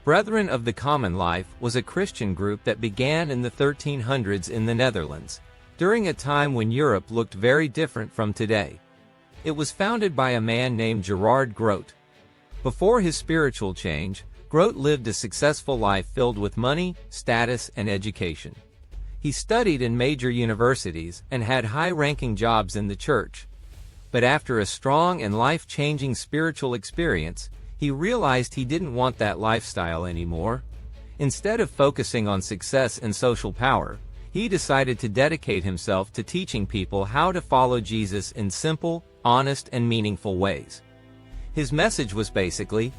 Brethren of the Common Life was a Christian group that began in the 1300s in the Netherlands, during a time when Europe looked very different from today. It was founded by a man named Gerard Groot. Before his spiritual change, Groot lived a successful life filled with money, status, and education. He studied in major universities and had high-ranking jobs in the church. But after a strong and life-changing spiritual experience, he realized he didn't want that lifestyle anymore. Instead of focusing on success and social power, he decided to dedicate himself to teaching people how to follow Jesus in simple, honest, and meaningful ways. His message was basically,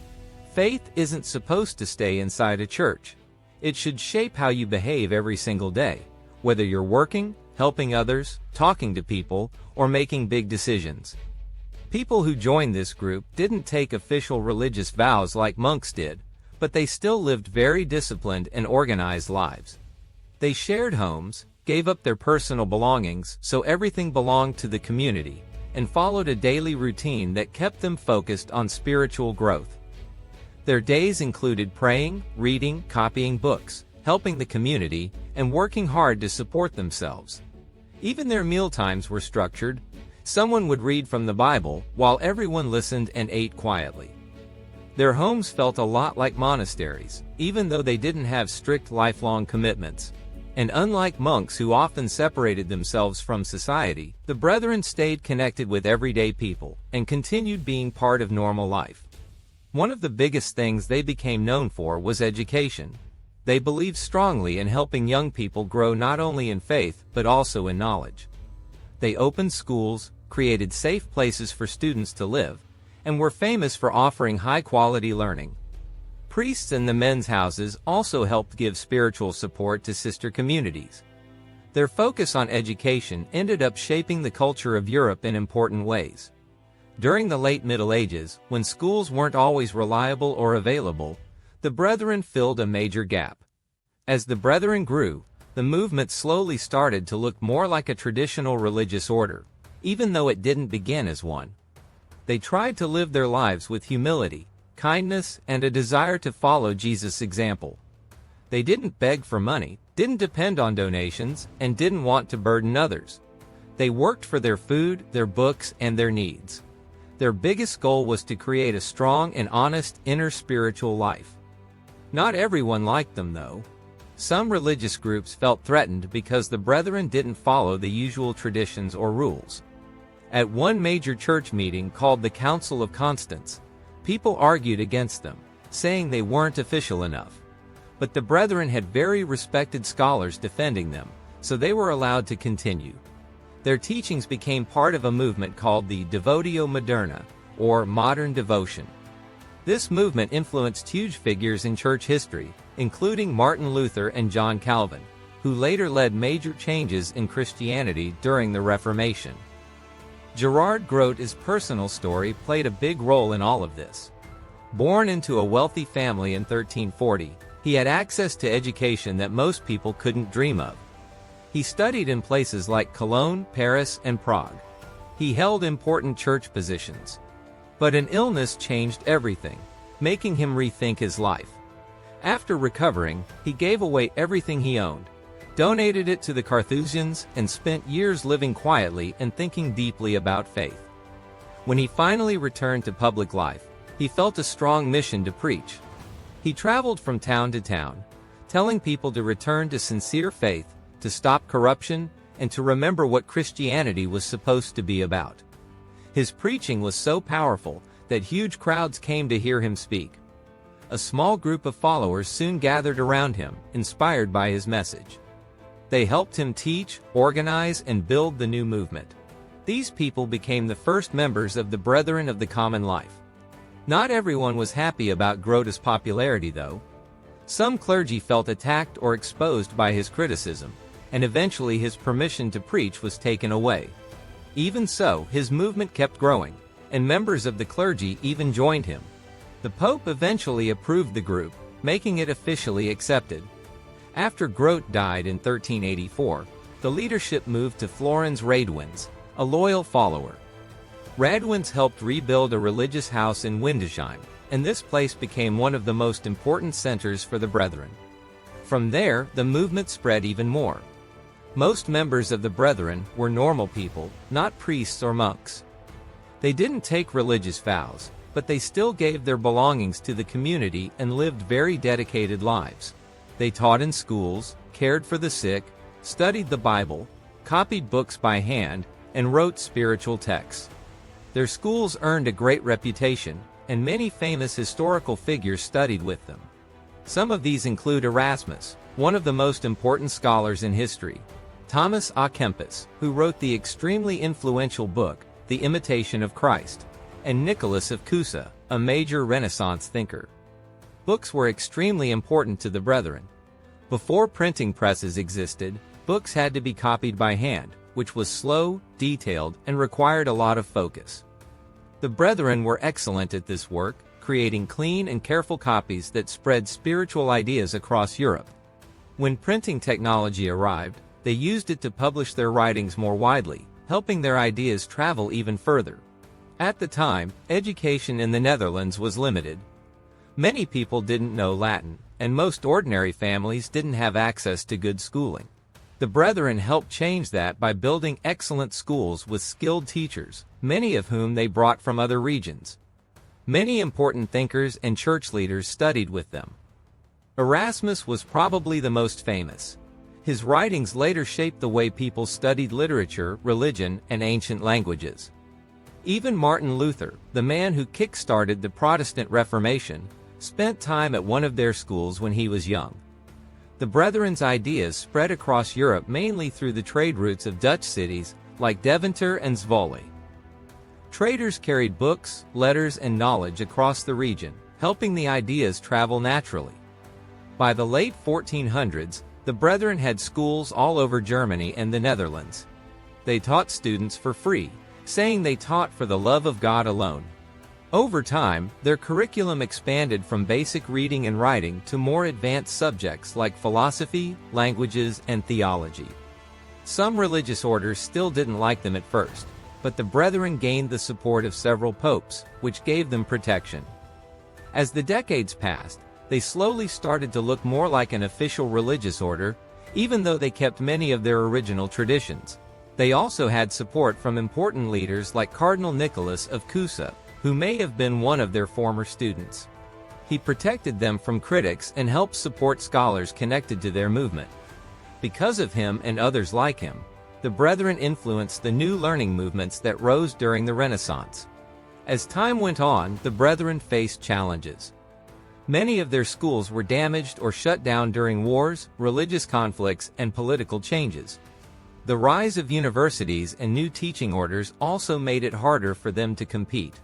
faith isn't supposed to stay inside a church. It should shape how you behave every single day, whether you're working, helping others, talking to people, or making big decisions. People who joined this group didn't take official religious vows like monks did, but they still lived very disciplined and organized lives. They shared homes, gave up their personal belongings so everything belonged to the community, and followed a daily routine that kept them focused on spiritual growth. Their days included praying, reading, copying books, helping the community, and working hard to support themselves. Even their meal times were structured. Someone would read from the Bible, while everyone listened and ate quietly. Their homes felt a lot like monasteries, even though they didn't have strict lifelong commitments. And unlike monks who often separated themselves from society, the Brethren stayed connected with everyday people, and continued being part of normal life. One of the biggest things they became known for was education. They believed strongly in helping young people grow not only in faith, but also in knowledge. They opened schools, created safe places for students to live, and were famous for offering high-quality learning. Priests in the men's houses also helped give spiritual support to sister communities. Their focus on education ended up shaping the culture of Europe in important ways. During the late Middle Ages, when schools weren't always reliable or available, the Brethren filled a major gap. As the Brethren grew, the movement slowly started to look more like a traditional religious order, even though it didn't begin as one. They tried to live their lives with humility, kindness, and a desire to follow Jesus' example. They didn't beg for money, didn't depend on donations, and didn't want to burden others. They worked for their food, their books, and their needs. Their biggest goal was to create a strong and honest inner spiritual life. Not everyone liked them, though. Some religious groups felt threatened because the Brethren didn't follow the usual traditions or rules. At one major church meeting called the Council of Constance, people argued against them, saying they weren't official enough. But the Brethren had very respected scholars defending them, so they were allowed to continue. Their teachings became part of a movement called the Devotio Moderna, or modern devotion. This movement influenced huge figures in church history, including Martin Luther and John Calvin, who later led major changes in Christianity during the Reformation. Gerard Groot's personal story played a big role in all of this. Born into a wealthy family in 1340, he had access to education that most people couldn't dream of. He studied in places like Cologne, Paris, and Prague. He held important church positions. But an illness changed everything, making him rethink his life. After recovering, he gave away everything he owned, donated it to the Carthusians, and spent years living quietly and thinking deeply about faith. When he finally returned to public life, he felt a strong mission to preach. He traveled from town to town, telling people to return to sincere faith, to stop corruption, and to remember what Christianity was supposed to be about. His preaching was so powerful that huge crowds came to hear him speak. A small group of followers soon gathered around him, inspired by his message. They helped him teach, organize, and build the new movement. These people became the first members of the Brethren of the Common Life. Not everyone was happy about Groot's popularity, though. Some clergy felt attacked or exposed by his criticism, and eventually his permission to preach was taken away. Even so, his movement kept growing, and members of the clergy even joined him. The Pope eventually approved the group, making it officially accepted. After Groot died in 1384, the leadership moved to Florenz Radwins, a loyal follower. Radwins helped rebuild a religious house in Windesheim, and this place became one of the most important centers for the Brethren. From there, the movement spread even more. Most members of the Brethren were normal people, not priests or monks. They didn't take religious vows, but they still gave their belongings to the community and lived very dedicated lives. They taught in schools, cared for the sick, studied the Bible, copied books by hand, and wrote spiritual texts. Their schools earned a great reputation, and many famous historical figures studied with them. Some of these include Erasmus, one of the most important scholars in history, Thomas à Kempis, who wrote the extremely influential book, The Imitation of Christ, and Nicholas of Cusa, a major Renaissance thinker. Books were extremely important to the Brethren. Before printing presses existed, books had to be copied by hand, which was slow, detailed, and required a lot of focus. The Brethren were excellent at this work, creating clean and careful copies that spread spiritual ideas across Europe. When printing technology arrived, they used it to publish their writings more widely, helping their ideas travel even further. At the time, education in the Netherlands was limited. Many people didn't know Latin, and most ordinary families didn't have access to good schooling. The Brethren helped change that by building excellent schools with skilled teachers, many of whom they brought from other regions. Many important thinkers and church leaders studied with them. Erasmus was probably the most famous. His writings later shaped the way people studied literature, religion, and ancient languages. Even Martin Luther, the man who kick-started the Protestant Reformation, spent time at one of their schools when he was young. The Brethren's ideas spread across Europe mainly through the trade routes of Dutch cities like Deventer and Zwolle. Traders carried books, letters, and knowledge across the region, helping the ideas travel naturally. By the late 1400s, the Brethren had schools all over Germany and the Netherlands. They taught students for free, saying they taught for the love of God alone. Over time, their curriculum expanded from basic reading and writing to more advanced subjects like philosophy, languages, and theology. Some religious orders still didn't like them at first, but the Brethren gained the support of several popes, which gave them protection. As the decades passed, they slowly started to look more like an official religious order, even though they kept many of their original traditions. They also had support from important leaders like Cardinal Nicholas of Cusa, who may have been one of their former students. He protected them from critics and helped support scholars connected to their movement. Because of him and others like him, the Brethren influenced the new learning movements that rose during the Renaissance. As time went on, the Brethren faced challenges. Many of their schools were damaged or shut down during wars, religious conflicts, and political changes. The rise of universities and new teaching orders also made it harder for them to compete.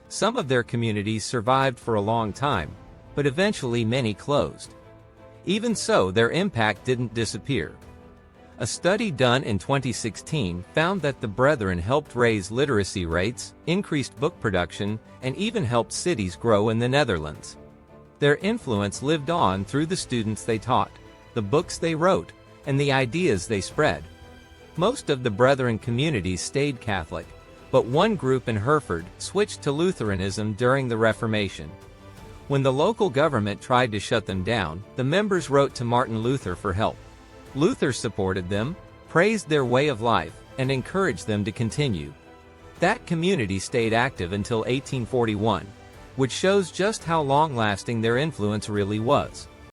Some of their communities survived for a long time, but eventually many closed. Even so, their impact didn't disappear. A study done in 2016 found that the Brethren helped raise literacy rates, increased book production, and even helped cities grow in the Netherlands. Their influence lived on through the students they taught, the books they wrote, and the ideas they spread. Most of the Brethren communities stayed Catholic, but one group in Hereford switched to Lutheranism during the Reformation. When the local government tried to shut them down, the members wrote to Martin Luther for help. Luther supported them, praised their way of life, and encouraged them to continue. That community stayed active until 1841, which shows just how long-lasting their influence really was.